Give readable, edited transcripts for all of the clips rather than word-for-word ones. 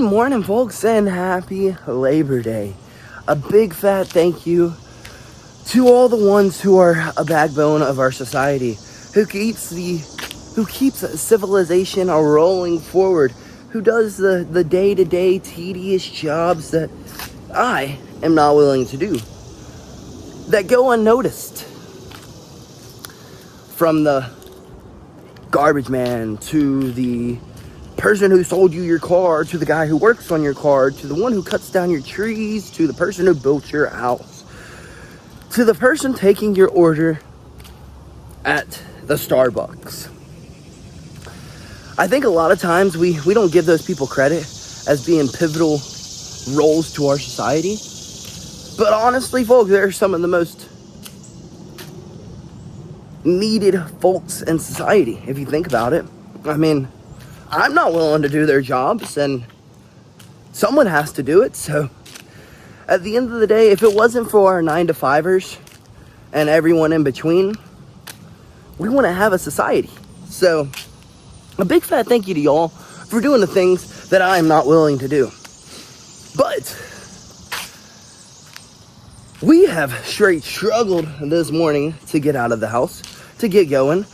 morning, folks, and happy Labor Day. A big fat thank you to all the ones who are a backbone of our society, who keeps civilization rolling forward, who does the day-to-day tedious jobs that I am not willing to do, that go unnoticed. From the garbage man to the person who sold you your car, to the guy who works on your car, to the one who cuts down your trees, to the person who built your house, to the person taking your order at the Starbucks. I think a lot of times we don't give those people credit as being pivotal roles to our society. But honestly, folks, they're some of the most needed folks in society, if you think about it. I mean, I'm not willing to do their jobs, and someone has to do it. So at the end of the day, if it wasn't for our 9-to-5ers and everyone in between, we wouldn't have a society. So a big fat thank you to y'all for doing the things that I am not willing to do. But we have straight struggled this morning to get out of the house, to get going.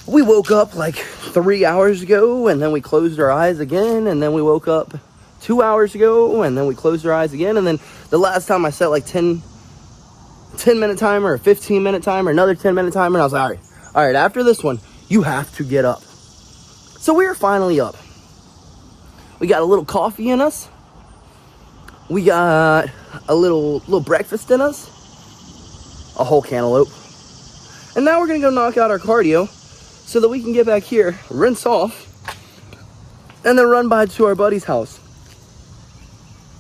We woke up like 3 hours ago, and then we closed our eyes again, and then we woke up 2 hours ago, and then we closed our eyes again, and then the last time I set like 10-minute timer, a 15-minute timer, another 10-minute timer, and I was like, all right, after this one, you have to get up. So we are finally up. We got a little coffee in us. We got a little breakfast in us. A whole cantaloupe. And now we're going to go knock out our cardio so that we can get back here, rinse off, and then run by to our buddy's house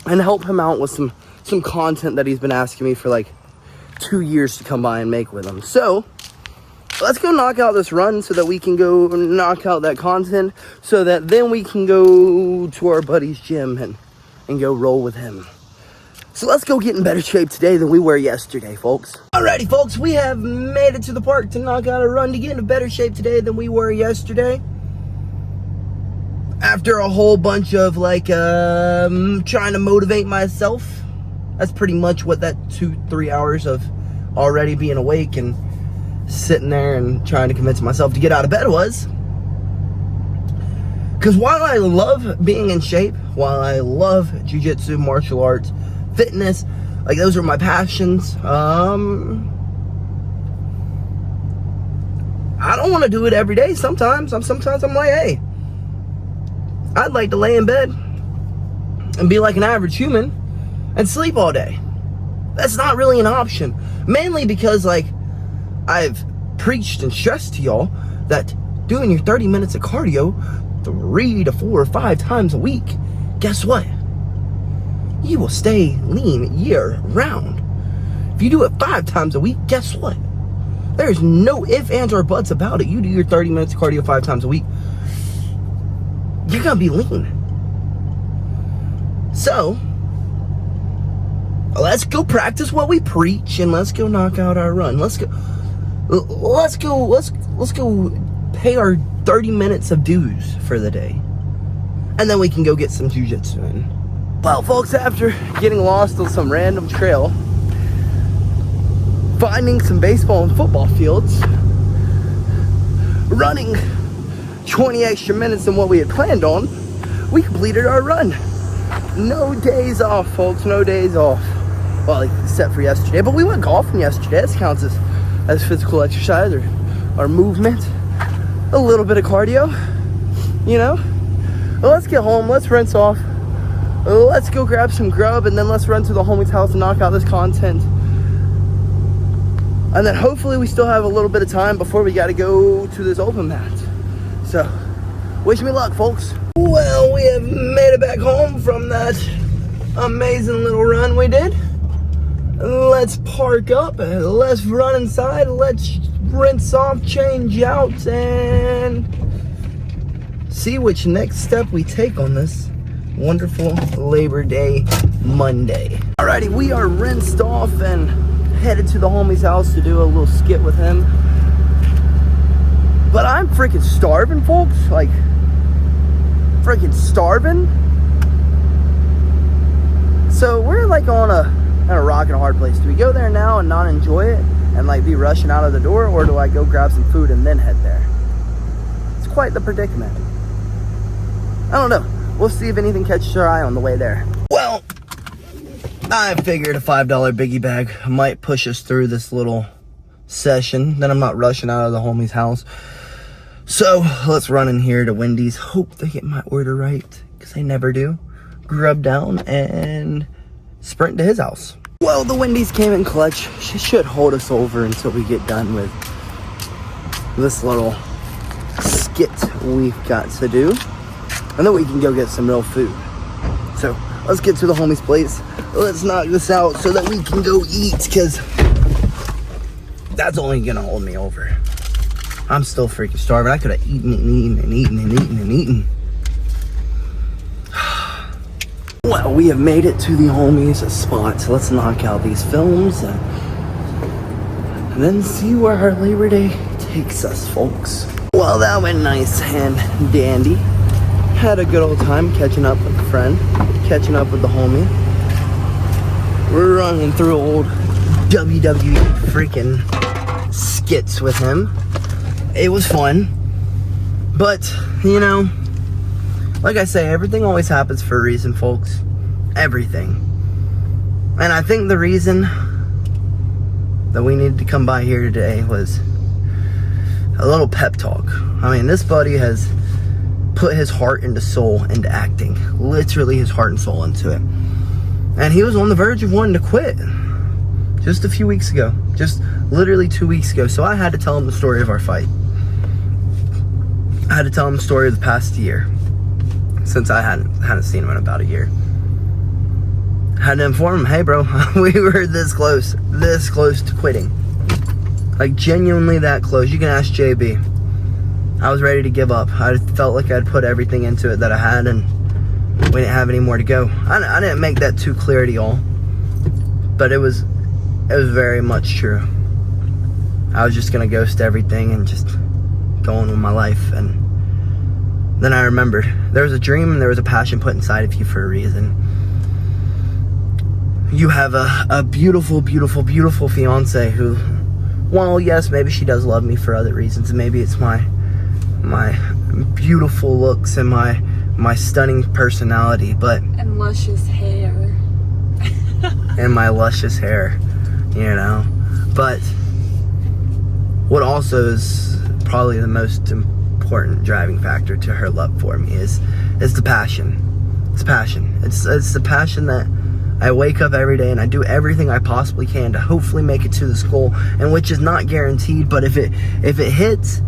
and help him out with some content that he's been asking me for like 2 years to come by and make with him. So let's go knock out this run so that we can go knock out that content, so that then we can go to our buddy's gym and go roll with him. So let's go get in better shape today than we were yesterday, folks. Alrighty, folks, we have made it to the park to knock out a run to get into better shape today than we were yesterday. After a whole bunch of trying to motivate myself. That's pretty much what that 2-3 hours of already being awake and sitting there and trying to convince myself to get out of bed was. Because while I love being in shape, while I love jiu-jitsu, martial arts, fitness, like those are my passions, I don't want to do it every day. Sometimes I'm like, hey, I'd like to lay in bed and be like an average human and sleep all day. That's not really an option. Mainly because I've preached and stressed to y'all that doing your 30 minutes of cardio 3 to 4 or 5 times a week, guess what? You will stay lean year round. If you do it 5 times a week, guess what? There's no ifs, ands, or buts about it. You do your 30 minutes of cardio 5 times a week, you're gonna be lean. So let's go practice what we preach, and let's go knock out our run. Let's go pay our 30 minutes of dues for the day, and then we can go get some jiu-jitsu in. Well, folks, after getting lost on some random trail, finding some baseball and football fields, running 20 extra minutes than what we had planned on, we completed our run. No days off, folks, no days off. Well, except for yesterday, but we went golfing yesterday. This counts as physical exercise or movement. A little bit of cardio, you know. Well, let's get home, let's rinse off, let's go grab some grub, and then let's run to the homie's house and knock out this content. And then hopefully we still have a little bit of time before we got to go to this open mat. So wish me luck, folks. Well, we have made it back home from that amazing little run we did. Let's park up, let's run inside, let's rinse off, change out, and see which next step we take on this wonderful Labor Day Monday. Alrighty, we are rinsed off and headed to the homie's house to do a little skit with him. But I'm freaking starving, folks. Like, freaking starving. So we're like on a rock and a hard place. Do we go there now and not enjoy it and like be rushing out of the door, or do I go grab some food and then head there? It's quite the predicament. I don't know. We'll see if anything catches our eye on the way there. Well, I figured a $5 biggie bag might push us through this little session. Then I'm not rushing out of the homie's house. So let's run in here to Wendy's. Hope they get my order right, because they never do. Grub down and sprint to his house. Well, the Wendy's came in clutch. She should hold us over until we get done with this little skit we've got to do. And then we can go get some real food. So let's get to the homie's place. Let's knock this out so that we can go eat, because that's only gonna hold me over. I'm still freaking starving. I could have eaten and eaten and eaten and eaten and eaten. Well, we have made it to the homie's spot. So let's knock out these films and then see where our Labor Day takes us, folks. Well, that went nice and dandy. Had a good old time catching up with a friend, catching up with the homie. We're running through old WWE freaking skits with him. It was fun, but you know, like I say, everything always happens for a reason, folks. Everything. And I think the reason that we needed to come by here today was a little pep talk. I mean, this buddy has put his heart and soul into acting. Literally his heart and soul into it. And he was on the verge of wanting to quit just a few weeks ago. Just literally 2 weeks ago. So I had to tell him the story of our fight. I had to tell him the story of the past year, since I hadn't seen him in about a year. I had to inform him, hey bro, we were this close to quitting. Like genuinely that close. You can ask JB. I was ready to give up. I felt like I'd put everything into it that I had, and we didn't have any more to go. I didn't make that too clear to y'all, but it was very much true. I was just gonna ghost everything and just go on with my life. And then I remembered there was a dream and there was a passion put inside of you for a reason. You have a beautiful, beautiful, beautiful fiance who, well, yes, maybe she does love me for other reasons. And maybe it's my beautiful looks and my stunning personality, and luscious hair. And my luscious hair, you know. But what also is probably the most important driving factor to her love for me is the passion. It's passion. It's the passion that I wake up every day and I do everything I possibly can to hopefully make it to this goal, and which is not guaranteed, but if it hits,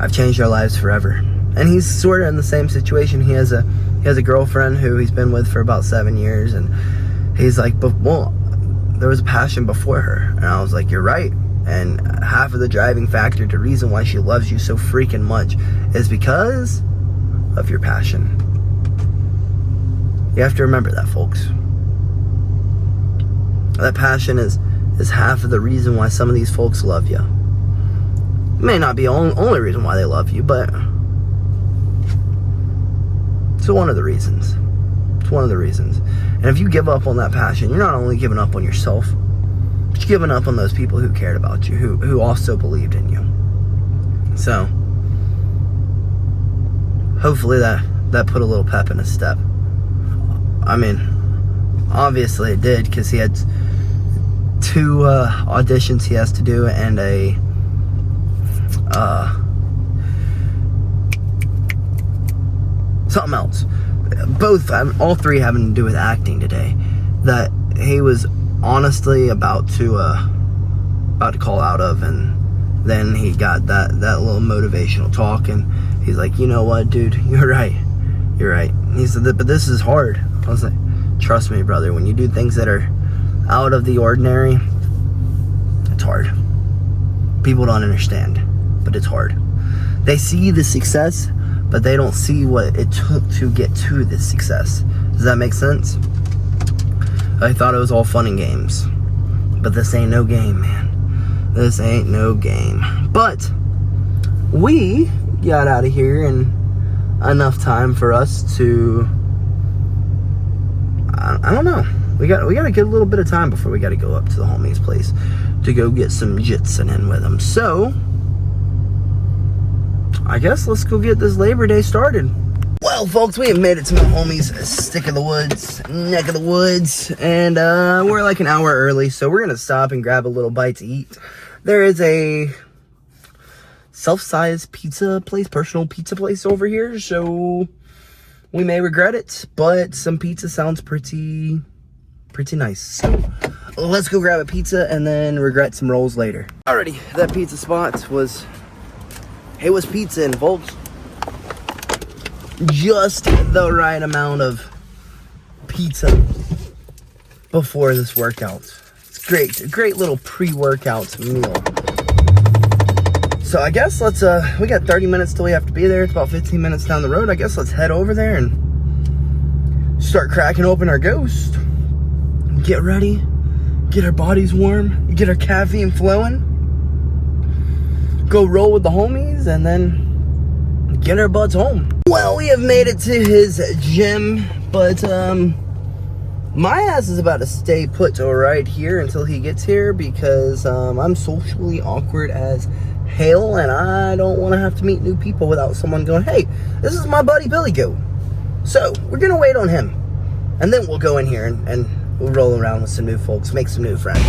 I've changed our lives forever. And he's sort of in the same situation. He has a girlfriend who he's been with for about 7 years, and he's like, but well, there was a passion before her. And I was like, you're right. And half of the driving factor, the reason why she loves you so freaking much, is because of your passion. You have to remember that, folks. That passion is half of the reason why some of these folks love you. It may not be the only reason why they love you, but it's one of the reasons. It's one of the reasons. And if you give up on that passion, you're not only giving up on yourself, but you're giving up on those people who cared about you, who also believed in you. So hopefully that put a little pep in his step. I mean, obviously it did, because he had 2 auditions he has to do and something else. All 3 having to do with acting today, that he was honestly about to call out of. And then he got that little motivational talk, and he's like, you know what, dude, you're right. He said, but this is hard. I was like, trust me, brother, when you do things that are out of the ordinary, it's hard. People don't understand, but it's hard. They see the success, but they don't see what it took to get to this success. Does that make sense? I thought it was all fun and games, but this ain't no game, man. This ain't no game. But we got out of here in enough time for us to, I don't know. We got to get a little bit of time before we got to go up to the homie's place to go get some jitsin in with him. So I guess let's go get this Labor Day started. Well, folks, we have made it to my homie's stick of the woods, neck of the woods, and we're like an hour early, so we're gonna stop and grab a little bite to eat. There is a self-sized pizza place, personal pizza place over here, so we may regret it, but some pizza sounds pretty nice. So let's go grab a pizza and then regret some rolls later. Alrighty, that pizza spot was pizza, and folks, just the right amount of pizza before this workout. It's great, a great little pre-workout meal. So I guess let's, we got 30 minutes till we have to be there. It's about 15 minutes down the road. I guess let's head over there and start cracking open our ghost. Get ready, get our bodies warm, get our caffeine flowing, go roll with the homies, and then get our butts home. Well, we have made it to his gym, but my ass is about to stay put right here until he gets here because I'm socially awkward as hell, and I don't want to have to meet new people without someone going, hey, this is my buddy BillyGoat. So we're gonna wait on him, and then we'll go in here and we'll roll around with some new folks, make some new friends.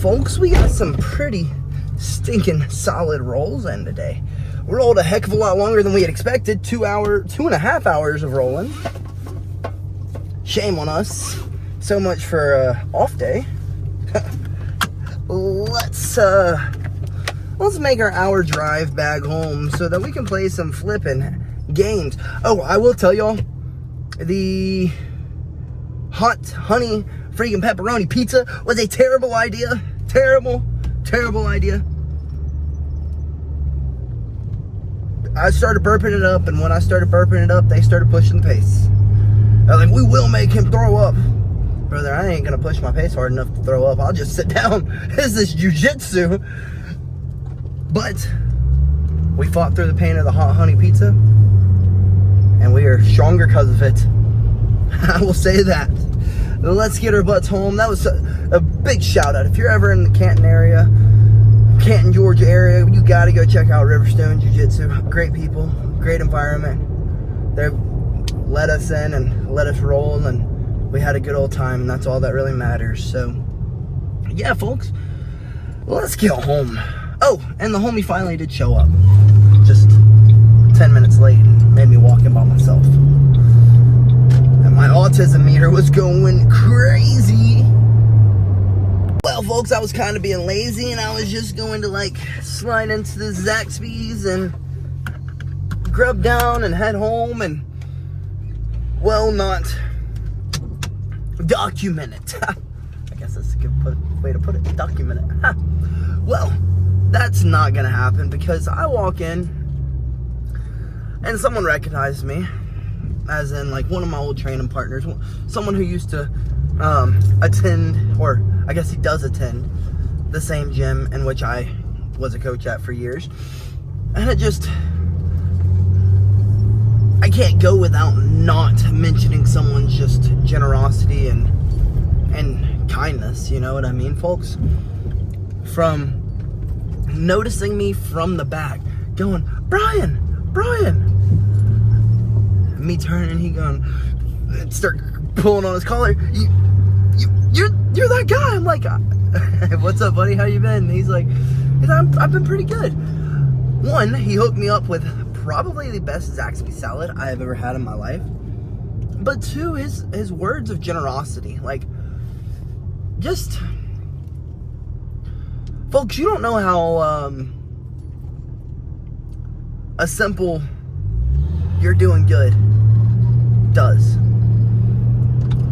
Folks, we got some pretty stinking solid rolls in today. We rolled a heck of a lot longer than we had expected. 2.5 hours of rolling. Shame on us. So much for off day. Let's make our hour drive back home so that we can play some flipping games. Oh, I will tell y'all, the hot honey freaking pepperoni pizza was a terrible idea. Terrible idea. I started burping it up, and when I started burping it up, they started pushing the pace. They're like, we will make him throw up. Brother, I ain't gonna push my pace hard enough to throw up. I'll just sit down. This is jujitsu. But we fought through the pain of the hot honey pizza, and we are stronger because of it. I will say that. Let's get our butts home. That was a big shout out. If you're ever in the Canton area, Canton, Georgia area, you gotta go check out Riverstone Jiu-Jitsu. Great people, great environment. They let us in and let us roll, and we had a good old time, and that's all that really matters. So, yeah, folks, let's get home. Oh, and the homie finally did show up. Just 10 minutes late and made me walk in by myself. And my autism meter was going crazy. Well, folks, I was kind of being lazy, and I was just going to, like, slide into the Zaxby's and grub down and head home and, well, not document it. I guess that's a good way to put it. Document it. Well, that's not going to happen because I walk in and someone recognized me, as in, like, one of my old training partners, someone who used to attend, or I guess he does attend, the same gym in which I was a coach at for years. And it just, I can't go without not mentioning someone's just generosity and kindness, you know what I mean, folks? From noticing me from the back, going, Brian, me turning, he going, start pulling on his collar. You're that guy. I'm like, what's up, buddy? How you been? And he's like, I've been pretty good. One, he hooked me up with probably the best Zaxby salad I have ever had in my life. But two, his words of generosity, like, just, folks, you don't know how a simple "you're doing good" does.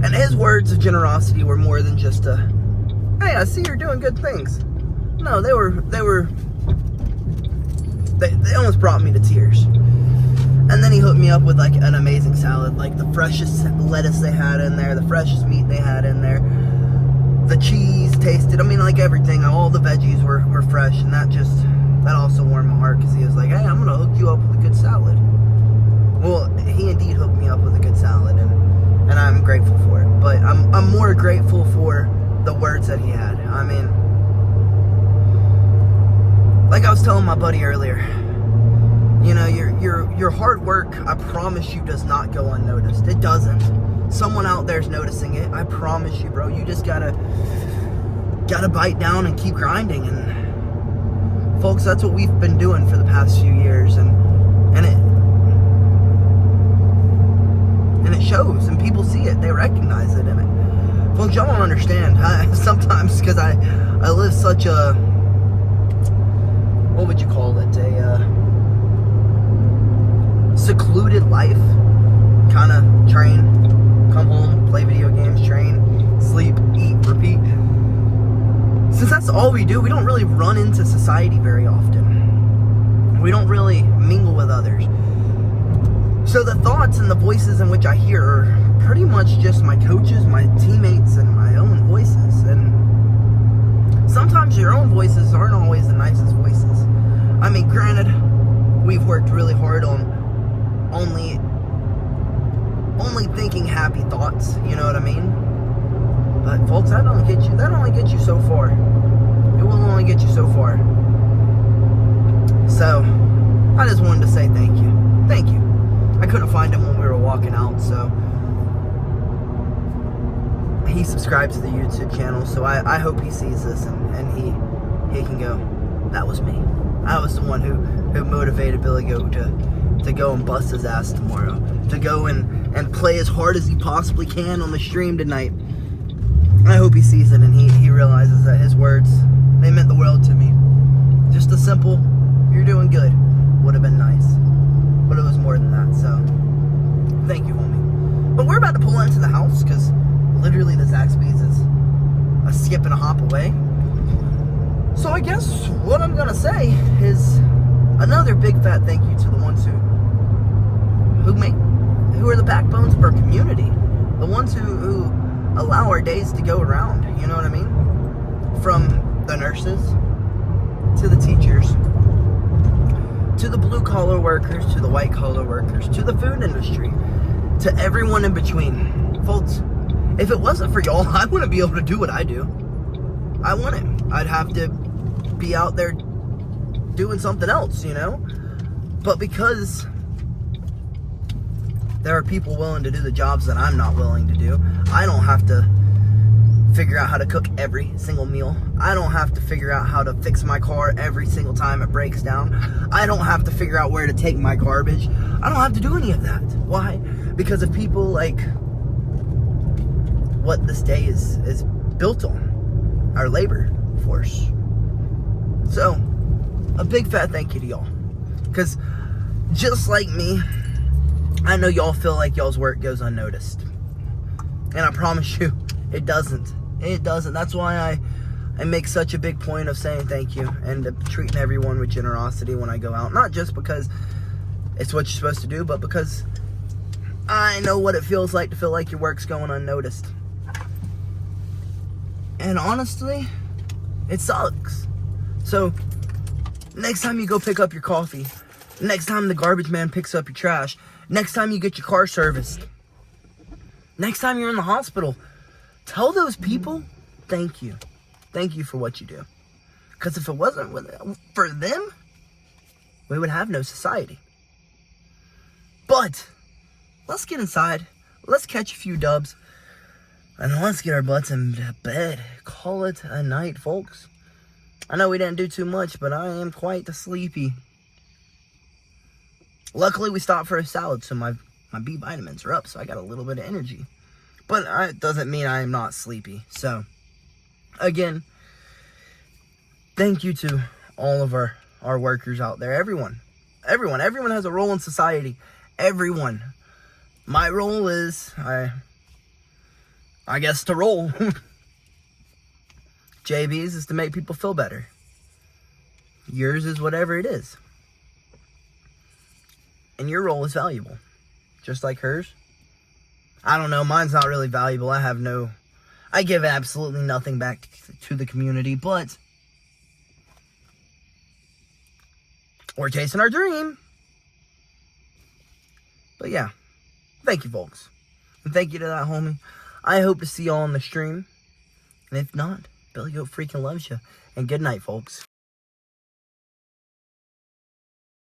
And his words of generosity were more than just a, hey, I see you're doing good things. No, they almost brought me to tears. And then he hooked me up with, like, an amazing salad, like the freshest lettuce they had in there, the freshest meat they had in there. The cheese tasted, I mean, like, everything, all the veggies were fresh, and that also warmed my heart, because he was like, hey, I'm gonna hook you up with a good salad. Well, he indeed hooked me up with a good salad, and I'm grateful for it. But I'm more grateful for the words that he had. I mean, like I was telling my buddy earlier, you know, your hard work, I promise you, does not go unnoticed. It doesn't. Someone out there's noticing it. I promise you, bro. You just gotta bite down and keep grinding. And folks, that's what we've been doing for the past few years, and it shows, and people see it. They recognize it in it. Folks, y'all don't understand. Sometimes, because I live such a, what would you call it? A secluded life. Kind of train, come home, play video games, train, sleep, eat, repeat. Since that's all all we do. We don't really run into society very often. We don't really mingle with others. So the thoughts and the voices in which I hear are pretty much just my coaches, my teammates, and my own voices. And sometimes your own voices aren't always the nicest voices. I mean, granted, we've worked really hard on only thinking happy thoughts, you know what I mean? But folks, that only gets you so far. It will only get you so far. So, I just wanted to say thank you. Thank you. I couldn't find him when we were walking out, so he subscribes to the YouTube channel, so I hope he sees this and he can go, that was me. I was the one who motivated BillyGoat to go and bust his ass tomorrow, to go and play as hard as he possibly can on the stream tonight. I hope he sees it and he realizes that his words, they meant the world to me. Just a simple, you're doing good, would have been nice. But it was more than that, so thank you, homie. But we're about to pull into the house, because literally the Zaxby's is a skip and a hop away. So I guess what I'm going to say is another big fat thank you to the ones who are the backbones of our community. The ones who allow our days to go around, you know what I mean? From the nurses, to the teachers, to the blue collar workers, to the white collar workers, to the food industry, to everyone in between. Folks, if it wasn't for y'all, I wouldn't be able to do what I do. I wouldn't. I'd have to be out there doing something else, you know? But because there are people willing to do the jobs that I'm not willing to do, I don't have to figure out how to cook every single meal. I don't have to figure out how to fix my car every single time it breaks down. I don't have to figure out where to take my garbage. I don't have to do any of that. Why? Because of people like what this day is built on. Our labor force. So, a big fat thank you to y'all. Because just like me, I know y'all feel like y'all's work goes unnoticed. And I promise you, it doesn't. It doesn't. That's why I make such a big point of saying thank you and treating everyone with generosity when I go out. Not just because it's what you're supposed to do, but because I know what it feels like to feel like your work's going unnoticed. And honestly, it sucks. So, next time you go pick up your coffee, next time the garbage man picks up your trash, next time you get your car serviced, next time you're in the hospital, tell those people, thank you. Thank you for what you do. Because if it wasn't for them, we would have no society. But, let's get inside. Let's catch a few dubs. And let's get our butts in bed. Call it a night, folks. I know we didn't do too much, but I am quite sleepy. Luckily, we stopped for a salad, so my B vitamins are up, so I got a little bit of energy. But it doesn't mean I am not sleepy. So, again, thank you to all of our workers out there. Everyone has a role in society. Everyone. My role is, I guess, to roll. JB's is to make people feel better. Yours is whatever it is. And your role is valuable. Just like hers. I don't know, mine's not really valuable. I give absolutely nothing back to the community, but we're chasing our dream. But yeah, thank you, folks. And thank you to that homie. I hope to see y'all on the stream. And if not, BillyGoat freaking loves you. And good night, folks.